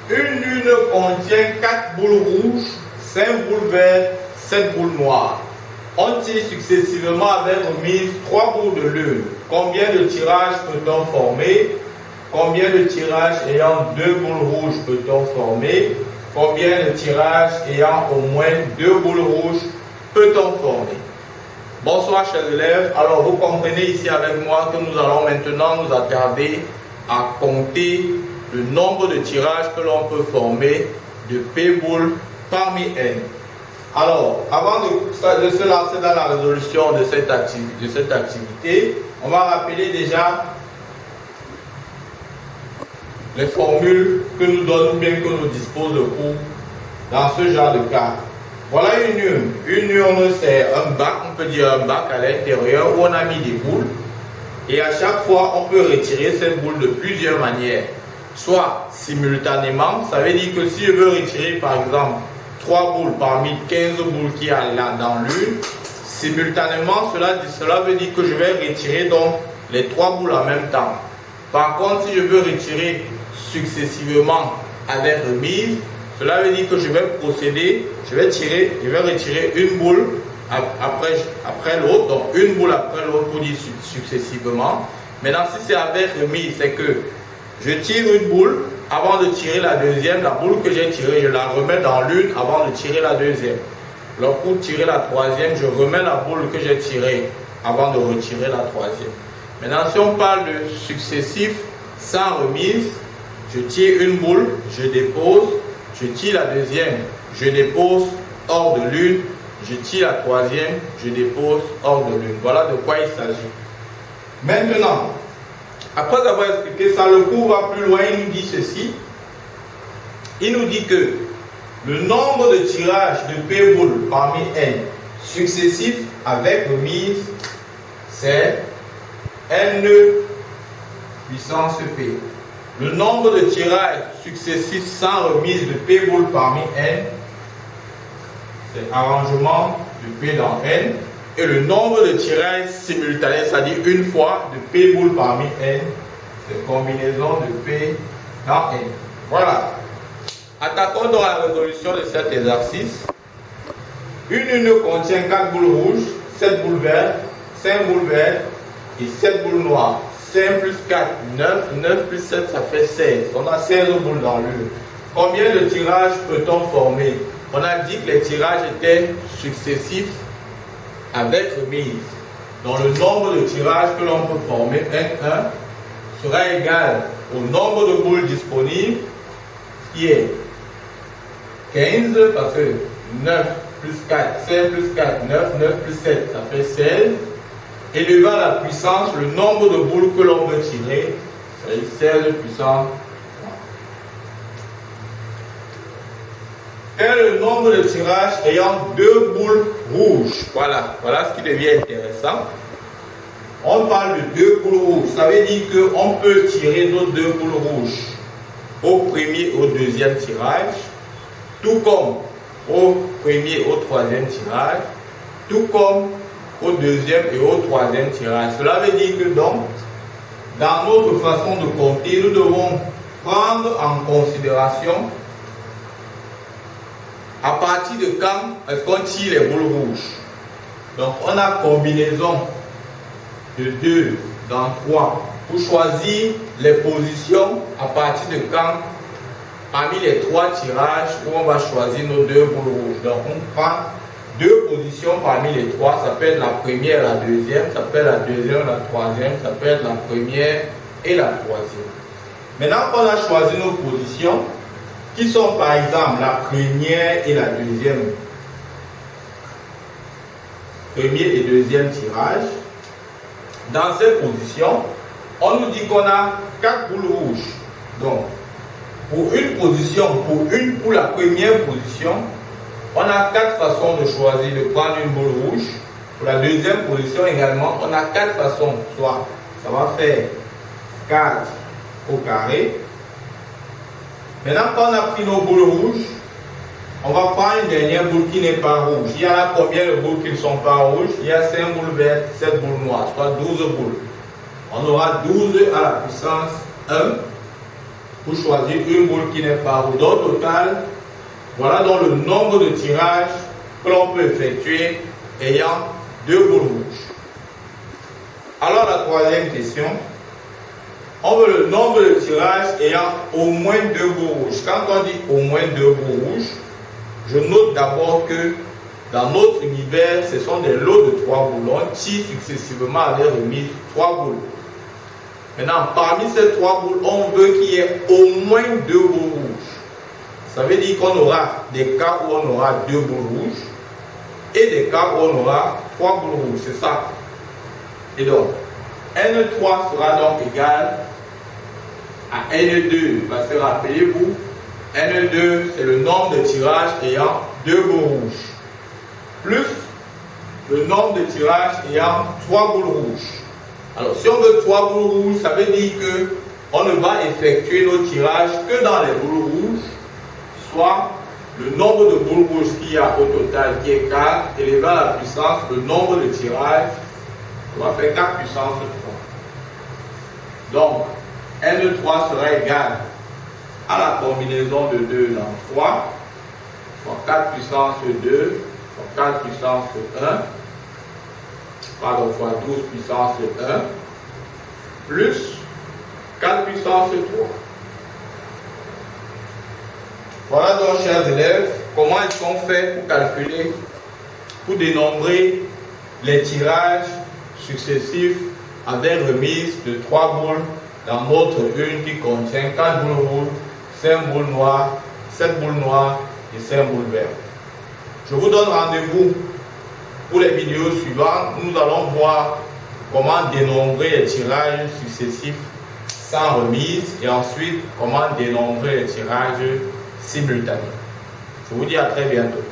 Une lune contient 4 boules rouges, 5 boules vertes, 7 boules noires. On tire successivement avec remise 3 boules de lune. Combien de tirages peut-on former? Combien de tirages ayant 2 boules rouges peut-on former? Combien de tirages ayant au moins 2 boules rouges peut-on former? Bonsoir chers élèves, alors vous comprenez ici avec moi que nous allons maintenant nous attarder à compter le nombre de tirages que l'on peut former de P boules parmi N. Alors, avant de se lancer dans la résolution de cette activité, on va rappeler déjà les formules que nous donnent ou bien que nous disposons de cours dans ce genre de cas. Voilà une urne. Une urne, c'est un bac, on peut dire un bac à l'intérieur où on a mis des boules. Et à chaque fois, on peut retirer cette boule de plusieurs manières. Soit simultanément, ça veut dire que si je veux retirer par exemple 3 boules parmi 15 boules qu'il y a là dans l'urne, simultanément, cela veut dire que je vais retirer donc les 3 boules en même temps. Par contre, si je veux retirer successivement avec remise, cela veut dire que je vais procéder, je vais retirer une boule après l'autre, donc une boule après l'autre pour dire successivement. Maintenant, si c'est avec remise, c'est que je tire une boule, avant de tirer la deuxième, la boule que j'ai tirée, je la remets dans l'une avant de tirer la deuxième. Alors pour tirer la troisième, je remets la boule que j'ai tirée avant de retirer la troisième. Maintenant, si on parle de successif sans remise, je tire une boule, je dépose, je tire la deuxième, je dépose hors de l'une, je tire la troisième, je dépose hors de l'une. Voilà de quoi il s'agit. Maintenant, après avoir expliqué ça, le cours va plus loin, il nous dit ceci. Il nous dit que le nombre de tirages de P boules parmi N successifs avec remise, c'est N puissance P. Le nombre de tirages successifs sans remise de P boules parmi N, c'est arrangement de P dans N. Et le nombre de tirages simultanés, c'est-à-dire une fois de P boules parmi N, c'est combinaison de P dans N. Voilà. Attaquons donc la résolution de cet exercice. Une urne contient 4 boules rouges, 7 boules vertes, 5 boules vertes et 7 boules noires. 5 plus 4, 9. 9 plus 7, ça fait 16. On a 16 boules dans l'urne. Combien de tirages peut-on former? On a dit que les tirages étaient successifs avec remise. Donc le nombre de tirages que l'on peut former, N1, sera égal au nombre de boules disponibles, qui est 15, parce que 9 plus 4, 5 plus 4, 9, 9 plus 7, ça fait 16. Élevé à la puissance, le nombre de boules que l'on veut tirer, c'est 16 puissance. Quel est le nombre de tirages ayant 2 boules rouges? Voilà ce qui devient intéressant. On parle de 2 boules rouges. Ça veut dire qu'on peut tirer nos 2 boules rouges au premier et au deuxième tirage, tout comme au premier et au troisième tirage, tout comme au deuxième et au troisième tirage. Cela veut dire que donc, dans notre façon de compter, nous devons prendre en considération à partir de quand est-ce qu'on tire les boules rouges. Donc on a combinaison de 2 dans 3 pour choisir les positions à partir de quand parmi les 3 tirages où on va choisir nos 2 boules rouges. Donc on prend 2 positions parmi les 3, ça peut être la première et la deuxième, ça peut être la deuxième et la troisième, ça peut être la première et la troisième. Maintenant qu'on a choisi nos positions, qui sont par exemple la première et la deuxième, premier et deuxième tirage, dans cette position, on nous dit qu'on a 4 boules rouges. Donc, pour une position, pour la première position, on a 4 façons de choisir de prendre une boule rouge. Pour la deuxième position également, on a 4 façons. Soit ça va faire 4 au carré. Maintenant, quand on a pris nos boules rouges, on va prendre une dernière boule qui n'est pas rouge. Il y en a combien de boules qui ne sont pas rouges? Il y a 5 boules vertes, 7 boules noires, soit 12 boules. On aura 12 à la puissance 1 pour choisir une boule qui n'est pas rouge. Donc, au total, voilà donc le nombre de tirages que l'on peut effectuer ayant 2 boules rouges. Alors, la troisième question, on veut le nombre de tirages ayant au moins 2 boules rouges. Quand on dit au moins 2 boules rouges, je note d'abord que dans notre univers, ce sont des lots de 3 boules. On tire successivement à des remises 3 boules. Maintenant, parmi ces 3 boules, on veut qu'il y ait au moins 2 boules rouges. Ça veut dire qu'on aura des cas où on aura 2 boules rouges et des cas où on aura 3 boules rouges. C'est ça. Et donc, N3 sera donc égal à N2. Parce que rappelez-vous, N2, c'est le nombre de tirages ayant 2 boules rouges, plus le nombre de tirages ayant 3 boules rouges. Alors, si on veut 3 boules rouges, ça veut dire qu'on ne va effectuer nos tirages que dans les boules rouges, soit le nombre de boules rouges qu'il y a au total, qui est 4, élevé à la puissance, le nombre de tirages, on va faire 4 puissance 3. Donc, N3 sera égal à la combinaison de 2 dans 3, fois 4 puissance 2, fois 4 puissance 1, pardon, fois 12 puissance 1, plus 4 puissance 3. Voilà donc, chers élèves, comment est-ce qu'on fait pour calculer, pour dénombrer les tirages successifs avec remise de 3 boules dans notre une qui contient 4 boules rouges, 5 boules noires, 7 boules noires et 5 boules vertes. Je vous donne rendez-vous pour les vidéos suivantes. Nous allons voir comment dénombrer les tirages successifs sans remise et ensuite comment dénombrer les tirages simultanés. Je vous dis à très bientôt.